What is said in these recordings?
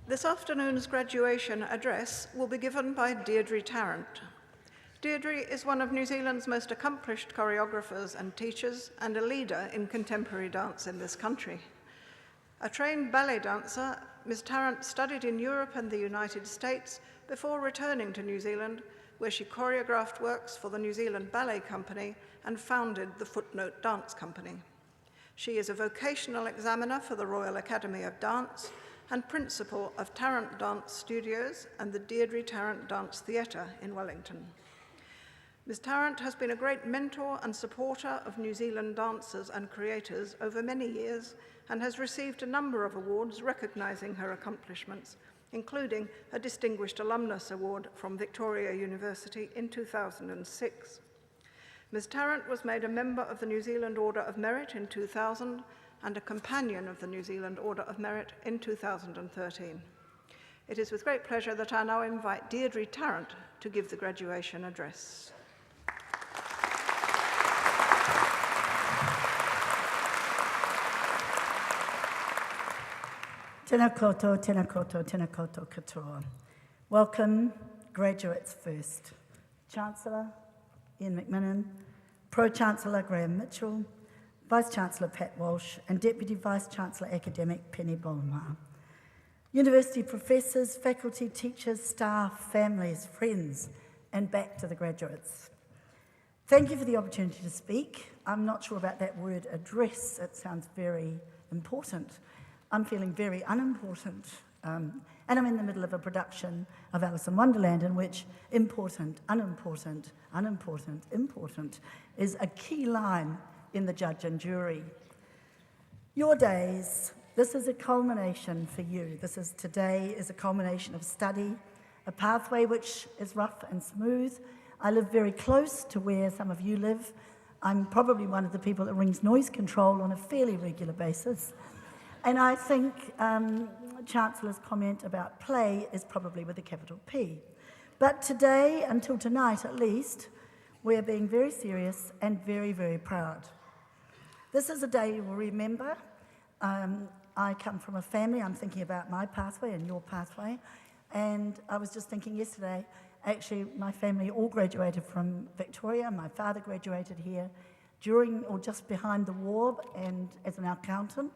This afternoon's graduation address will be given by Deirdre Tarrant. Deirdre is one of New Zealand's most accomplished choreographers and teachers and a leader in contemporary dance in this country. A trained ballet dancer, Ms. Tarrant studied in Europe and the United States before returning to New Zealand, where she choreographed works for the New Zealand Ballet Company and founded the Footnote Dance Company. She is a vocational examiner for the Royal Academy of Dance and principal of Tarrant Dance Studios and the Deirdre Tarrant Dance Theatre in Wellington. Ms. Tarrant has been a great mentor and supporter of New Zealand dancers and creators over many years and has received a number of awards recognising her accomplishments, including a Distinguished Alumni Award from Victoria University in 2006. Ms. Tarrant was made a member of the New Zealand Order of Merit in 2000 and a companion of the New Zealand Order of Merit in 2013. It is with great pleasure that I now invite Deirdre Tarrant to give the graduation address. Tēnā koutou, tēnā koutou, tēnā koutou katoa. Welcome, graduates first. Chancellor Ian McMillan, Pro-Chancellor Graham Mitchell, Vice-Chancellor Pat Walsh, and Deputy Vice-Chancellor Academic Penny Bolmar. University professors, faculty, teachers, staff, families, friends, and back to the graduates. Thank you for the opportunity to speak. I'm not sure about that word address. It sounds very important. I'm feeling very unimportant. And I'm in the middle of a production of Alice in Wonderland in which important, unimportant, unimportant, important is a key line in the judge and jury. Your days, this is a culmination for you. Today is a culmination of study, a pathway which is rough and smooth. I live very close to where some of you live. I'm probably one of the people that rings noise control on a fairly regular basis. And I think Chancellor's comment about play is probably with a capital P. But today, until tonight at least, we're being very serious and very, very proud. This is a day you will remember. I come from a family, I'm thinking about my pathway and your pathway, and I was just thinking yesterday, actually my family all graduated from Victoria. My father graduated here during or just behind the war and as an accountant.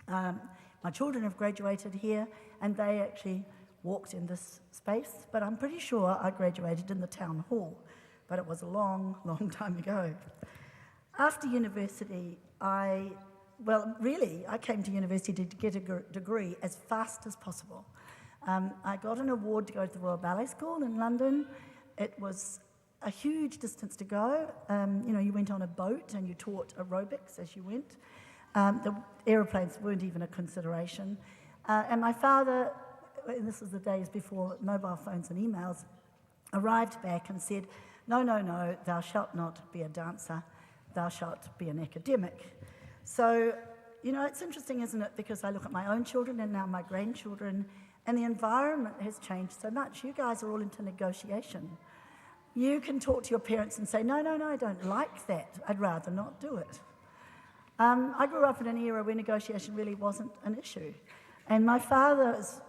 My children have graduated here and they actually walked in this space, but I'm pretty sure I graduated in the town hall, but it was a long, long time ago. After university, I came to university to get a degree as fast as possible. I got an award to go to the Royal Ballet School in London. It was a huge distance to go. You went on a boat and you taught aerobics as you went. The aeroplanes weren't even a consideration. And my father, and this was the days before mobile phones and emails, arrived back and said, no, thou shalt not be a dancer, thou shalt be an academic. So, it's interesting, isn't it? Because I look at my own children and now my grandchildren, and the environment has changed so much. You guys are all into negotiation. You can talk to your parents and say, no, I don't like that. I'd rather not do it. I grew up in an era where negotiation really wasn't an issue. And my father's,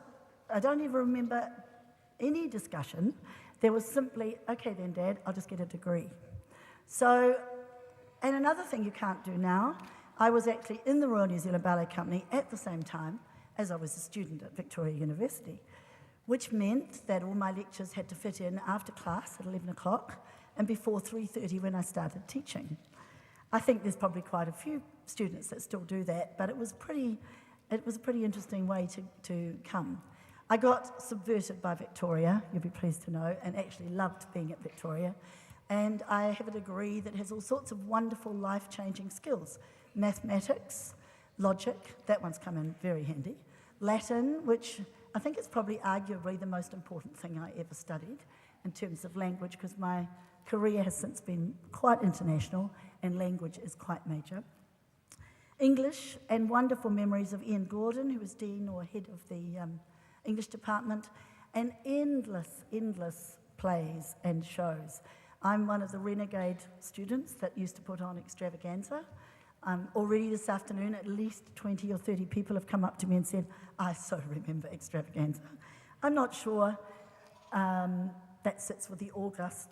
I don't even remember any discussion. There was simply, okay then, Dad, I'll just get a degree. So, and another thing you can't do now, I was actually in the Royal New Zealand Ballet Company at the same time as I was a student at Victoria University, which meant that all my lectures had to fit in after class at 11 o'clock and before 3:30 when I started teaching. I think there's probably quite a few students that still do that, but it was a pretty interesting way to come. I got subverted by Victoria, you'll be pleased to know, and actually loved being at Victoria. And I have a degree that has all sorts of wonderful life-changing skills. Mathematics, logic, that one's come in very handy. Latin, which I think is probably arguably the most important thing I ever studied in terms of language, because my career has since been quite international and language is quite major. English, and wonderful memories of Ian Gordon, who was Dean or head of the English department, and endless plays and shows. I'm one of the renegade students that used to put on extravaganza. Already this afternoon, at least 20 or 30 people have come up to me and said, I so remember Extravaganza. I'm not sure that sits with the August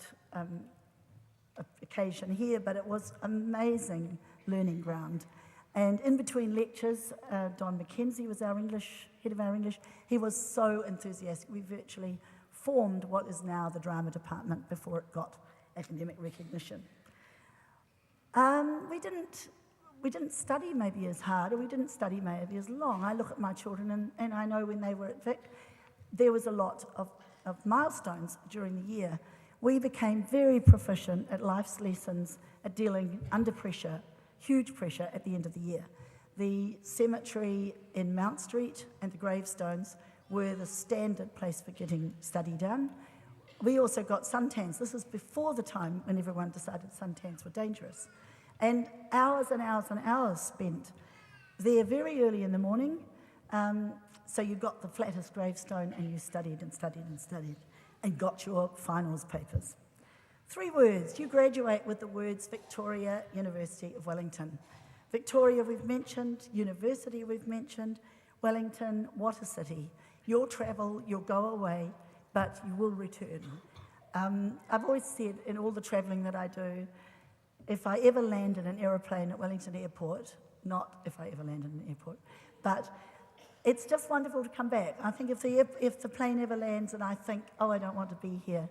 occasion here, but it was amazing learning ground. And in between lectures, Don McKenzie was our head of our English. He was so enthusiastic. We virtually formed what is now the drama department before it got academic recognition. We didn't study maybe as hard, or we didn't study maybe as long. I look at my children and I know when they were at Vic, there was a lot of milestones during the year. We became very proficient at life's lessons, at dealing under pressure, huge pressure at the end of the year. The cemetery in Mount Street and the gravestones were the standard place for getting study done. We also got suntans. This is before the time when everyone decided suntans were dangerous. And hours and hours and hours spent there very early in the morning. So you got the flattest gravestone and you studied and studied and studied and got your finals papers. 3 words. You graduate with the words Victoria, University of Wellington. Victoria we've mentioned, University we've mentioned, Wellington, what a city. You'll travel, you'll go away, but you will return. I've always said in all the travelling that I do, if I ever land in an aeroplane at Wellington Airport, not if I ever land in an airport, but it's just wonderful to come back. I think if the plane ever lands and I think, oh, I don't want to be here,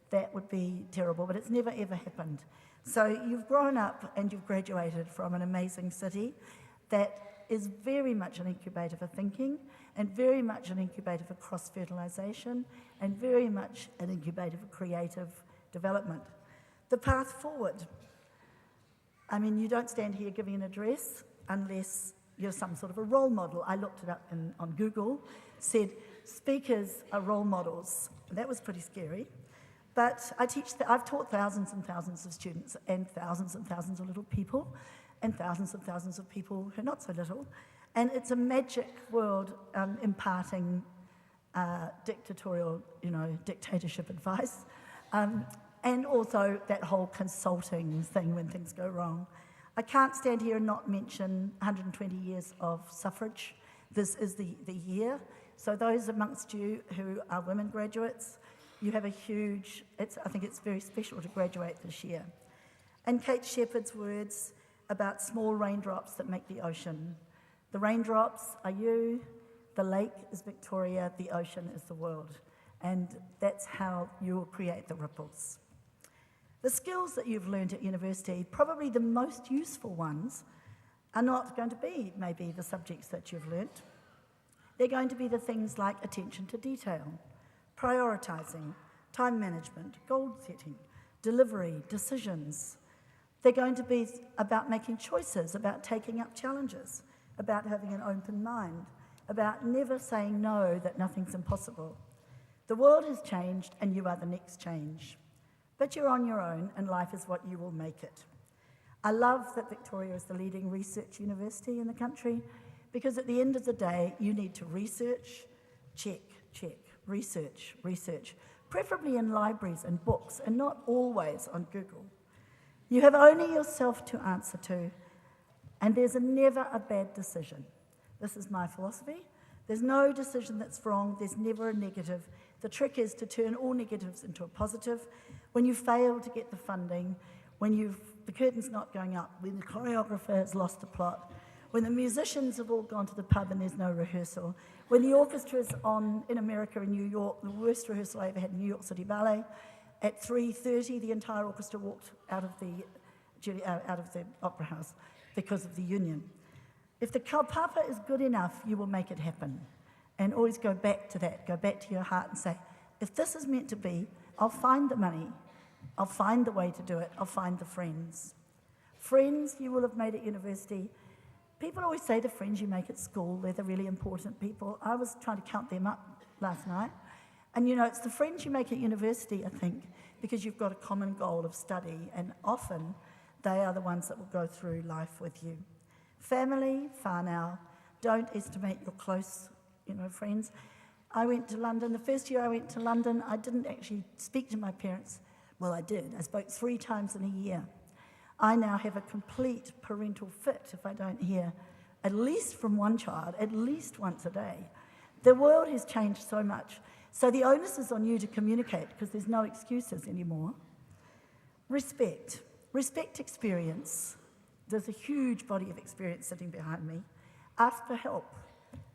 that would be terrible, but it's never ever happened. So you've grown up and you've graduated from an amazing city that is very much an incubator for thinking and very much an incubator for cross-fertilisation and very much an incubator for creative development. The path forward. I mean, you don't stand here giving an address unless you're some sort of a role model. I looked it up on Google, said speakers are role models. That was pretty scary. But I've taught thousands and thousands of students and thousands of little people and thousands of people who are not so little. And it's a magic world imparting dictatorship advice. And also that whole consulting thing when things go wrong. I can't stand here and not mention 120 years of suffrage. This is the year. So those amongst you who are women graduates, you have a huge, I think it's very special to graduate this year. And Kate Shepherd's words about small raindrops that make the ocean. The raindrops are you, the lake is Victoria, the ocean is the world. And that's how you will create the ripples. The skills that you've learned at university, probably the most useful ones, are not going to be maybe the subjects that you've learnt. They're going to be the things like attention to detail, prioritising, time management, goal setting, delivery, decisions. They're going to be about making choices, about taking up challenges, about having an open mind, about never saying no, that nothing's impossible. The world has changed and you are the next change. But you're on your own and life is what you will make it. I love that Victoria is the leading research university in the country because at the end of the day, you need to research, check, research, preferably in libraries and books and not always on Google. You have only yourself to answer to, and there's never a bad decision. This is my philosophy. There's no decision that's wrong. There's never a negative. The trick is to turn all negatives into a positive. When you fail to get the funding, when the curtain's not going up, when the choreographer has lost the plot, when the musicians have all gone to the pub and there's no rehearsal, when the orchestra's on in America and New York, the worst rehearsal I ever had in New York City Ballet, at 3:30 the entire orchestra walked out of the opera house because of the union. If the kaupapa is good enough, you will make it happen. And always go back to that, go back to your heart and say, if this is meant to be, I'll find the money, I'll find the way to do it, I'll find the friends. Friends you will have made at university. People always say the friends you make at school, they're the really important people. I was trying to count them up last night. And it's the friends you make at university, I think, because you've got a common goal of study, and often they are the ones that will go through life with you. Family, whānau, don't estimate your close, friends. I went to London. The first year I went to London, I didn't actually speak to my parents. Well, I did. I spoke 3 times in a year. I now have a complete parental fit if I don't hear, at least from one child, at least once a day. The world has changed so much. So the onus is on you to communicate because there's no excuses anymore. Respect. Respect experience. There's a huge body of experience sitting behind me. Ask for help.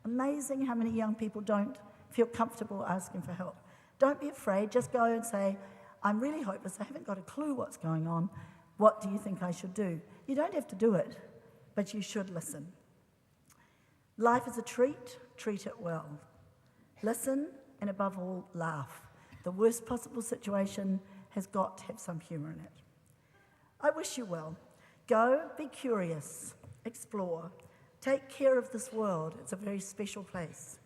Amazing how many young people don't feel comfortable asking for help. Don't be afraid. Just go and say, I'm really hopeless. I haven't got a clue what's going on. What do you think I should do? You don't have to do it, but you should listen. Life is a treat. Treat it well. Listen, and above all, laugh. The worst possible situation has got to have some humour in it. I wish you well. Go, be curious, explore, take care of this world. It's a very special place.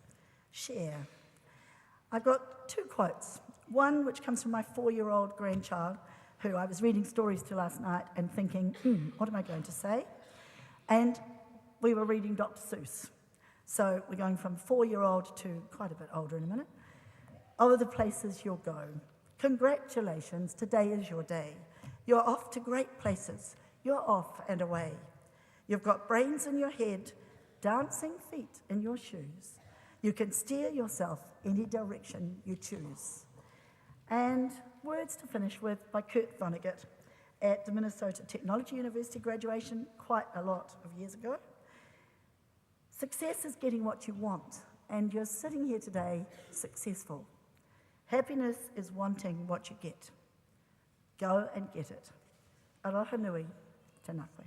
Share. I've got two quotes. One which comes from my 4-year-old grandchild, who I was reading stories to last night and thinking, what am I going to say? And we were reading Dr. Seuss. So we're going from 4-year-old to quite a bit older in a minute. Oh, the places you'll go. Congratulations, today is your day. You're off to great places. You're off and away. You've got brains in your head, dancing feet in your shoes. You can steer yourself any direction you choose. And words to finish with by Kurt Vonnegut at the Minnesota Technology University graduation quite a lot of years ago. Success is getting what you want, and you're sitting here today successful. Happiness is wanting what you get. Go and get it. Aloha nui, te nakwe.